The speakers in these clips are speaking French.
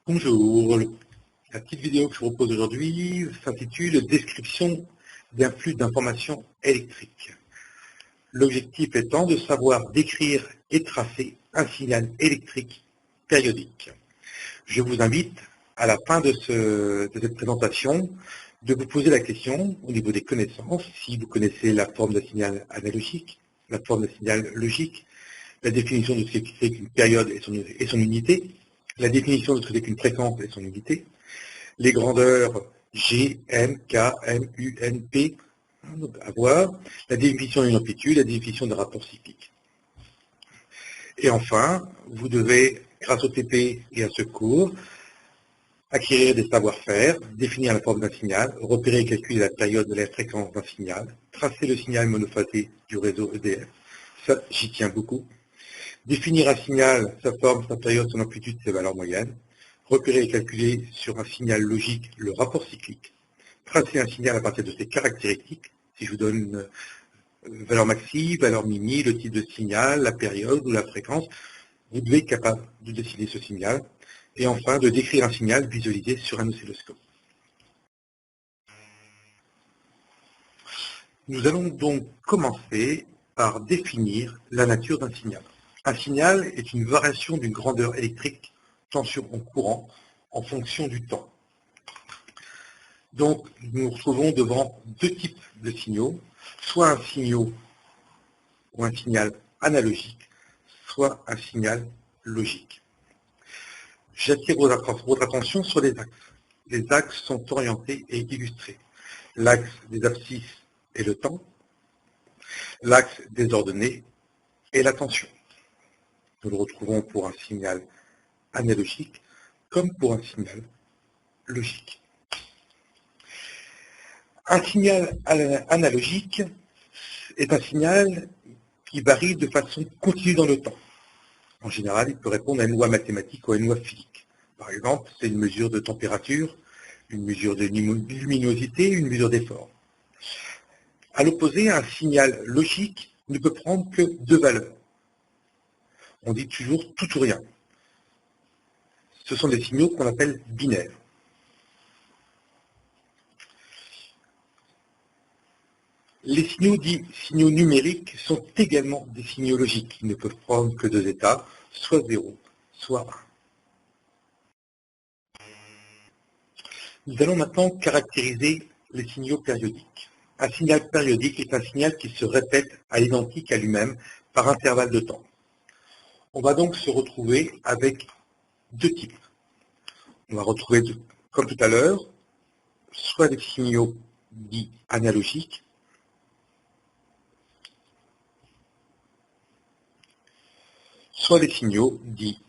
Bonjour, la petite vidéo que je vous propose aujourd'hui s'intitule « Description d'un flux d'informations électriques ». L'objectif étant de savoir décrire et tracer un signal électrique périodique. Je vous invite, à la fin de cette présentation, de vous poser la question, au niveau des connaissances, si vous connaissez la forme d'un signal analogique, la forme d'un signal logique, la définition de ce qu'est qu'une période et son unité, la définition de ce que c'est qu'une fréquence et son unité, les grandeurs G, M, K, M, U, N, P, à voir, la définition d'une amplitude, la définition d'un rapport cyclique. Et enfin, vous devez, grâce au TP et à ce cours, acquérir des savoir-faire, définir la forme d'un signal, repérer et calculer la période de la fréquence d'un signal, tracer le signal monophasé du réseau EDF, ça j'y tiens beaucoup, définir un signal, sa forme, sa période, son amplitude, ses valeurs moyennes, repérer et calculer sur un signal logique le rapport cyclique, tracer un signal à partir de ses caractéristiques, si je vous donne valeur maxi, valeur mini, le type de signal, la période ou la fréquence, vous devez être capable de dessiner ce signal, et enfin de décrire un signal visualisé sur un oscilloscope. Nous allons donc commencer par définir la nature d'un signal. Un signal est une variation d'une grandeur électrique, tension en courant, en fonction du temps. Donc, nous nous retrouvons devant deux types de signaux, soit un signal ou un signal analogique, soit un signal logique. J'attire votre attention sur les axes. Les axes sont orientés et illustrés. L'axe des abscisses est le temps, l'axe des ordonnées est la tension. Nous le retrouvons pour un signal analogique comme pour un signal logique. Un signal analogique est un signal qui varie de façon continue dans le temps. En général, il peut répondre à une loi mathématique ou à une loi physique. Par exemple, c'est une mesure de température, une mesure de luminosité, une mesure d'effort. À l'opposé, un signal logique ne peut prendre que deux valeurs. On dit toujours tout ou rien. Ce sont des signaux qu'on appelle binaires. Les signaux dits signaux numériques sont également des signaux logiques. Ils ne peuvent prendre que deux états, soit 0, soit 1. Nous allons maintenant caractériser les signaux périodiques. Un signal périodique est un signal qui se répète à l'identique à lui-même par intervalle de temps. On va donc se retrouver avec deux types. On va retrouver, comme tout à l'heure, soit des signaux dits analogiques, soit des signaux dits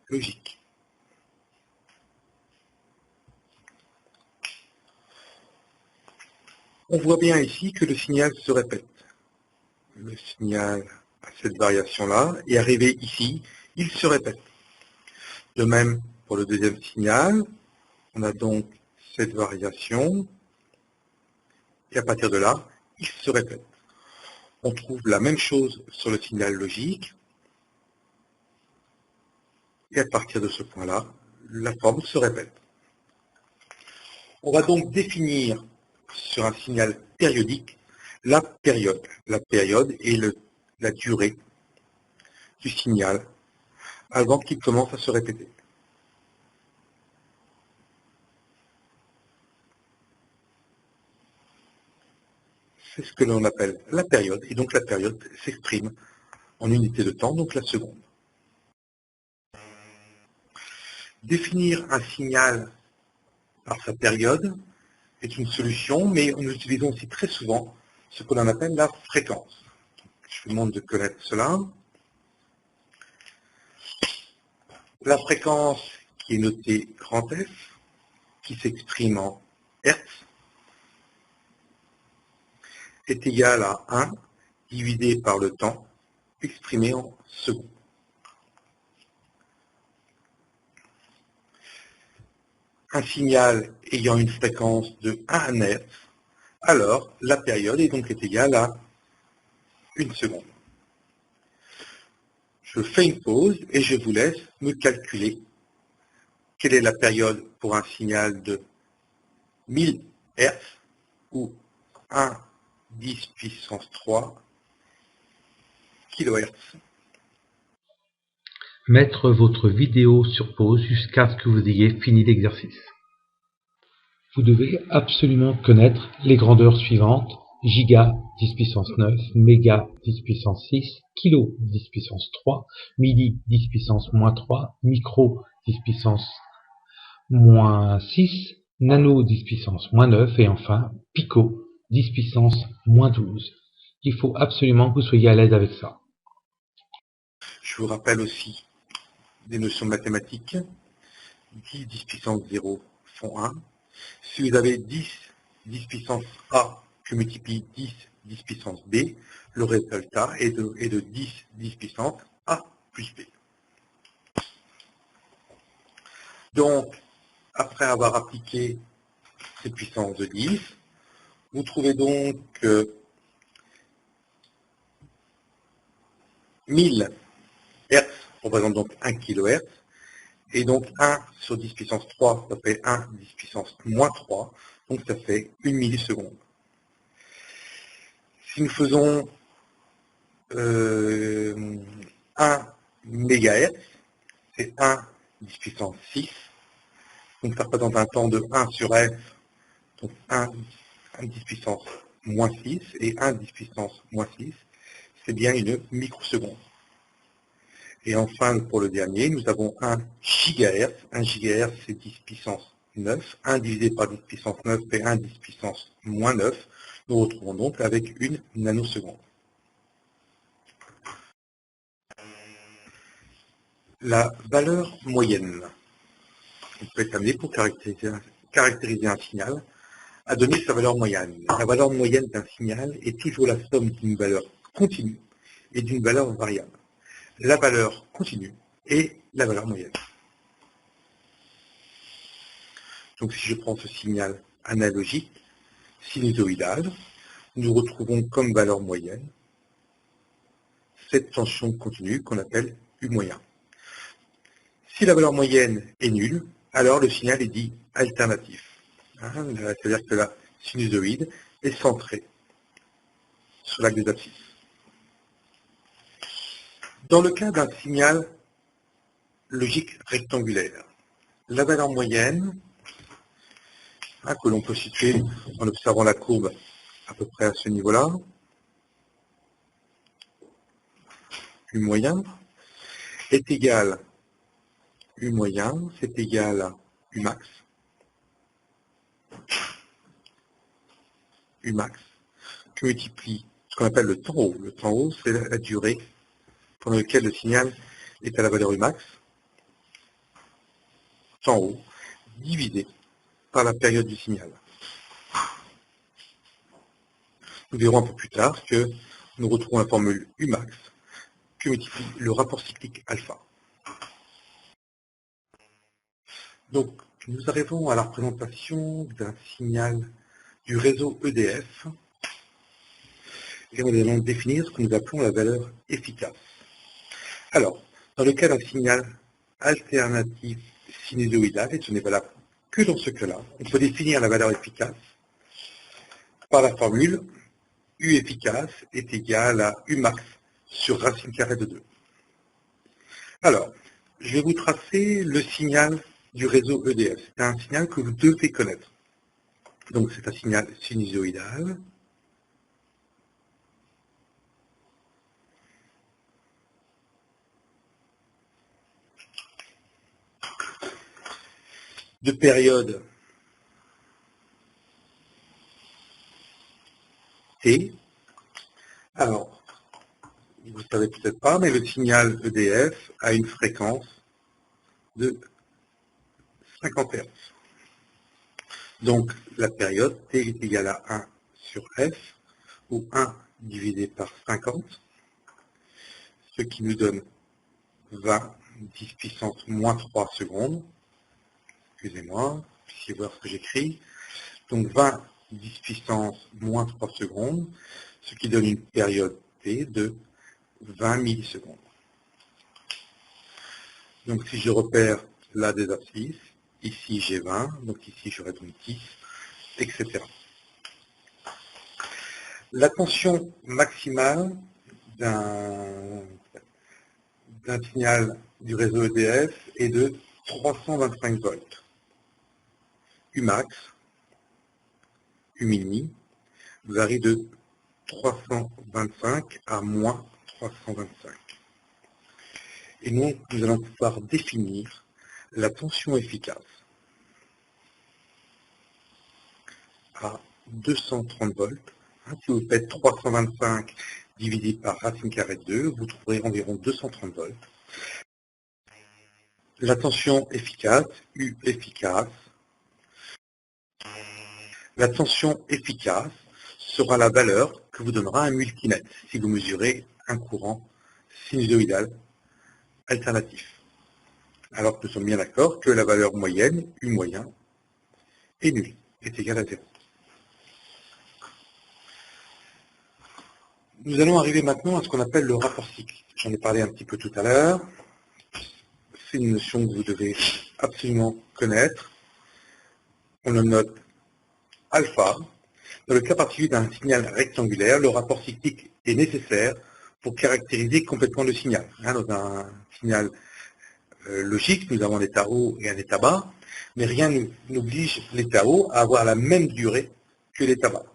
logiques. On voit bien ici que le signal se répète. Le signal a cette variation-là, et arrivé ici, il se répète. De même, pour le deuxième signal, on a donc cette variation, et à partir de là, il se répète. On trouve la même chose sur le signal logique, et à partir de ce point-là, la forme se répète. On va donc définir sur un signal périodique la période. La période est la durée du signal avant qu'il commence à se répéter. C'est ce que l'on appelle la période, et donc la période s'exprime en unité de temps, donc la seconde. Définir un signal par sa période est une solution, mais nous utilisons aussi très souvent ce que l'on appelle la fréquence. Je vous demande de connaître cela. La fréquence qui est notée grand F, qui s'exprime en Hertz, est égale à 1 divisé par le temps, exprimé en secondes. Un signal ayant une fréquence de 1 Hz, alors la période est donc égale à 1 seconde. Je fais une pause et je vous laisse me calculer quelle est la période pour un signal de 1000 Hz ou 1 10 puissance 3 kHz. Mettre votre vidéo sur pause jusqu'à ce que vous ayez fini l'exercice. Vous devez absolument connaître les grandeurs suivantes: giga 10 puissance 9, méga 10 puissance 6, kilo 10 puissance 3, milli 10 puissance moins 3, micro 10 puissance moins 6, nano 10 puissance moins 9 et enfin pico 10 puissance moins 12. Il faut absolument que vous soyez à l'aise avec ça. Je vous rappelle aussi des notions mathématiques. 10 10 puissance 0 font 1. Si vous avez 10 10 puissance A que multiplie 10 10 puissance B, le résultat est de 10 10 puissance A plus B. Donc, après avoir appliqué ces puissances de 10, vous trouvez donc que 1000 Hz représente donc 1 kHz, et donc 1 sur 10 puissance 3, ça fait 1 10 puissance moins 3, donc ça fait 1 milliseconde. Si nous faisons 1 MHz, c'est 1 10 puissance 6, donc ça représente un temps de 1 sur F, donc 1 10 puissance moins 6, et 1 10 puissance moins 6, c'est bien une microseconde. Et enfin, pour le dernier, nous avons 1 GHz. 1 GHz, c'est 10 puissance 9. 1 divisé par 10 puissance 9 fait 1 10 puissance moins 9. Nous retrouvons donc avec une nanoseconde. La valeur moyenne. On peut être amené pour caractériser un signal à donner sa valeur moyenne. La valeur moyenne d'un signal est toujours la somme d'une valeur continue et d'une valeur variable. La valeur continue et la valeur moyenne. Donc si je prends ce signal analogique, sinusoïdal, nous retrouvons comme valeur moyenne cette tension continue qu'on appelle U moyen. Si la valeur moyenne est nulle, alors le signal est dit alternatif. C'est-à-dire que la sinusoïde est centrée sur l'axe des abscisses. Dans le cas d'un signal logique rectangulaire, la valeur moyenne, que l'on peut situer en observant la courbe à peu près à ce niveau-là, U moyen, est égal, U moyen, c'est égal à U max, que multiplie ce qu'on appelle le temps haut. Le temps haut, c'est la durée pendant laquelle le signal est à la valeur U max, temps haut, divisé par la période du signal. Nous verrons un peu plus tard que nous retrouvons la formule U max que multiplie le rapport cyclique alpha. Donc, nous arrivons à la représentation d'un signal du réseau EDF et nous allons définir ce que nous appelons la valeur efficace. Alors, dans le cas d'un signal alternatif sinusoïdal, et ce n'est valable que dans ce cas-là, on peut définir la valeur efficace par la formule U efficace est égal à U max sur racine carrée de 2. Alors, je vais vous tracer le signal du réseau EDF. C'est un signal que vous devez connaître. Donc c'est un signal sinusoïdal. De période T. Alors, vous ne savez peut-être pas, mais le signal EDF a une fréquence de 50 Hz. Donc la période T est égale à 1 sur F, ou 1 divisé par 50, ce qui nous donne 20 10 puissance moins 3 secondes. Excusez-moi, puissiez voir ce que j'écris. Donc 20 10 puissance moins 3 secondes, ce qui donne une période T de 20 millisecondes. Donc si je repère là des abscisses, ici j'ai 20, donc ici j'aurai donc 10, etc. La tension maximale d'un signal du réseau EDF est de 325 volts. Umax, Umini, varie de 325 à moins 325. Et donc, nous allons pouvoir définir la tension efficace à 230 volts. Si vous faites 325 divisé par racine carrée de 2, vous trouverez environ 230 volts. La tension efficace, U efficace. La tension efficace sera la valeur que vous donnera un multimètre si vous mesurez un courant sinusoïdal alternatif. Alors que nous sommes bien d'accord que la valeur moyenne, U moyen, est nulle, est égale à 0. Nous allons arriver maintenant à ce qu'on appelle le rapport cyclique. J'en ai parlé un petit peu tout à l'heure. C'est une notion que vous devez absolument connaître. On le note alpha. Dans le cas particulier d'un signal rectangulaire, le rapport cyclique est nécessaire pour caractériser complètement le signal. Dans un signal logique, nous avons un état haut et un état bas, mais rien n'oblige l'état haut à avoir la même durée que l'état bas.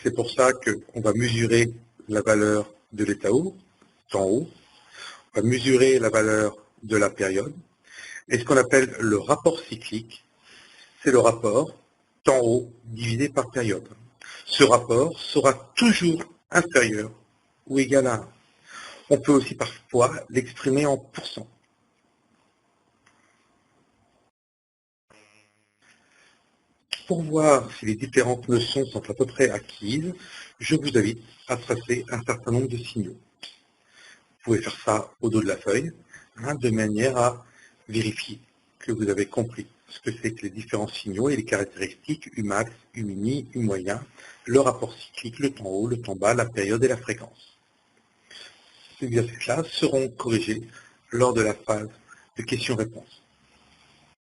C'est pour ça qu'on va mesurer la valeur de l'état haut, temps haut, on va mesurer la valeur de la période, et ce qu'on appelle le rapport cyclique, c'est le rapport temps haut divisé par période. Ce rapport sera toujours inférieur ou égal à 1. On peut aussi parfois l'exprimer en pourcent. Pour voir si les différentes notions sont à peu près acquises, je vous invite à tracer un certain nombre de signaux. Vous pouvez faire ça au dos de la feuille, de manière à vérifier que vous avez compris ce que c'est que les différents signaux et les caractéristiques Umax, Umini, Umoyen, le rapport cyclique, le temps haut, le temps bas, la période et la fréquence. Ces exercices-là seront corrigés lors de la phase de questions-réponses.